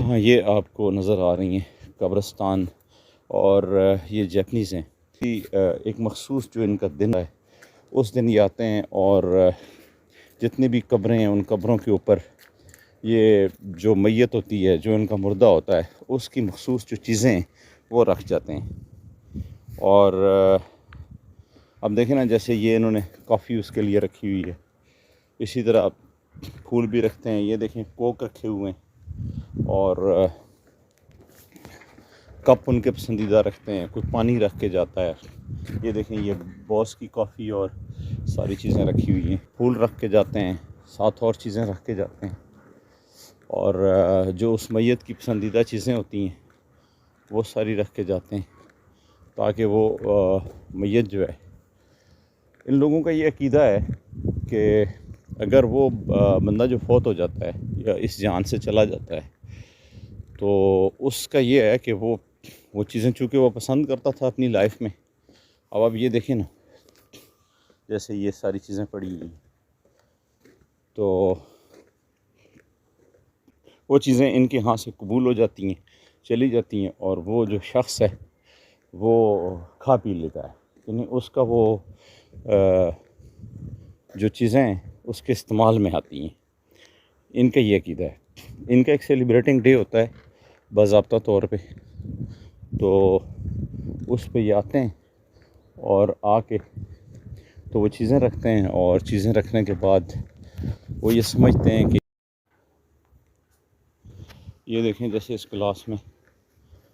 جہاں یہ آپ کو نظر آ رہی ہیں قبرستان، اور یہ جیپنیز ہیں، ایک مخصوص جو ان کا دن ہے اس دن یہ آتے ہیں، اور جتنی بھی قبریں ہیں ان قبروں کے اوپر یہ جو میت ہوتی ہے، جو ان کا مردہ ہوتا ہے، اس کی مخصوص جو چیزیں ہیں وہ رکھ جاتے ہیں۔ اور اب دیکھیں نا، جیسے یہ انہوں نے کافی اس کے لیے رکھی ہوئی ہے، اسی طرح پھول بھی رکھتے ہیں۔ یہ دیکھیں کوک رکھے ہوئے ہیں، اور کپ ان کے پسندیدہ رکھتے ہیں، کوئی پانی رکھ کے جاتا ہے۔ یہ دیکھیں، یہ باس کی کافی اور ساری چیزیں رکھی ہوئی ہیں، پھول رکھ کے جاتے ہیں، ساتھ اور چیزیں رکھ کے جاتے ہیں، اور جو اس میت کی پسندیدہ چیزیں ہوتی ہیں وہ ساری رکھ کے جاتے ہیں، تاکہ وہ میت جو ہے، ان لوگوں کا یہ عقیدہ ہے کہ اگر وہ بندہ جو فوت ہو جاتا ہے یا اس جہان سے چلا جاتا ہے، تو اس کا یہ ہے کہ وہ چیزیں چونکہ وہ پسند کرتا تھا اپنی لائف میں، اب یہ دیکھیں نا، جیسے یہ ساری چیزیں پڑی ہوئی ہیں، تو وہ چیزیں ان کے ہاں سے قبول ہو جاتی ہیں، چلی جاتی ہیں، اور وہ جو شخص ہے وہ کھا پی لیتا ہے، یعنی اس کا وہ جو چیزیں ہیں اس کے استعمال میں آتی ہیں۔ ان کا یہ عقیدہ ہے۔ ان کا ایک سیلیبریٹنگ ڈے ہوتا ہے باضابطہ طور پہ، تو اس پہ یہ آتے ہیں اور آ کے تو وہ چیزیں رکھتے ہیں، اور چیزیں رکھنے کے بعد وہ یہ سمجھتے ہیں کہ یہ دیکھیں، جیسے اس گلاس میں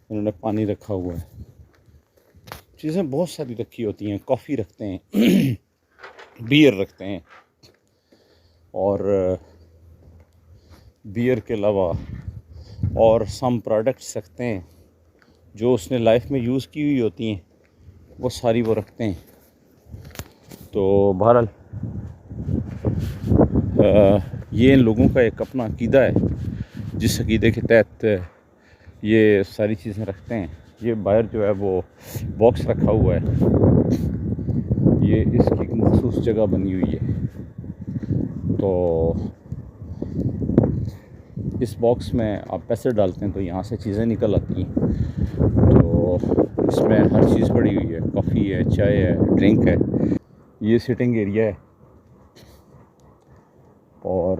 انہوں نے پانی رکھا ہوا ہے، چیزیں بہت ساری رکھی ہوتی ہیں، کافی رکھتے ہیں، بیئر رکھتے ہیں، اور بیئر کے علاوہ اور سم پروڈکٹس رکھتے ہیں جو اس نے لائف میں یوز کی ہوئی ہوتی ہیں، وہ ساری وہ رکھتے ہیں۔ تو بہرحال یہ ان لوگوں کا ایک اپنا عقیدہ ہے، جس عقیدے کے تحت یہ ساری چیزیں رکھتے ہیں۔ یہ باہر جو ہے وہ باکس رکھا ہوا ہے، یہ اس کی ایک مخصوص جگہ بنی ہوئی ہے، تو اس باکس میں آپ پیسے ڈالتے ہیں تو یہاں سے چیزیں نکل آتی ہیں۔ تو اس میں ہر چیز پڑی ہوئی ہے، کافی ہے، چائے ہے، ڈرنک ہے۔ یہ سٹنگ ایریا ہے، اور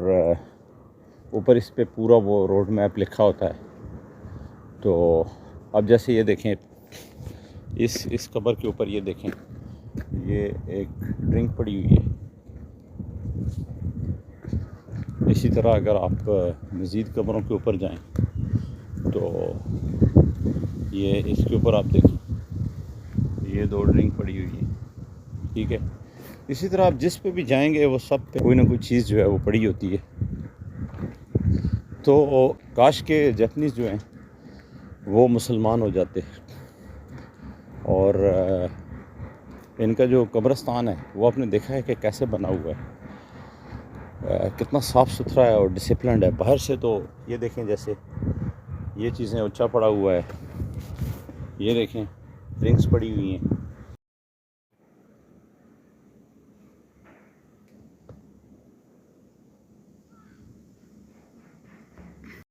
اوپر اس پہ پورا وہ روڈ میپ لکھا ہوتا ہے۔ تو اب جیسے یہ دیکھیں، اس قبر کے اوپر یہ دیکھیں، یہ ایک ڈرنک پڑی ہوئی ہے۔ اسی طرح اگر آپ مزید قبروں کے اوپر جائیں تو یہ اس کے اوپر آپ دیکھیں، یہ 2 ڈرنک پڑی ہوئی ہے، ٹھیک ہے۔ اسی طرح آپ جس پہ بھی جائیں گے وہ سب پہ کوئی نہ کوئی چیز جو ہے وہ پڑی ہوتی ہے۔ تو کاش کے جیپنیز جو ہیں وہ مسلمان ہو جاتے، اور ان کا جو قبرستان ہے وہ آپ نے دیکھا ہے کہ کیسے بنا ہوا ہے، کتنا صاف ستھرا ہے اور ڈسپلنڈ ہے۔ باہر سے تو یہ دیکھیں، جیسے یہ چیزیں اونچا پڑا ہوا ہے، یہ دیکھیں ڈرنکس پڑی ہوئی ہیں،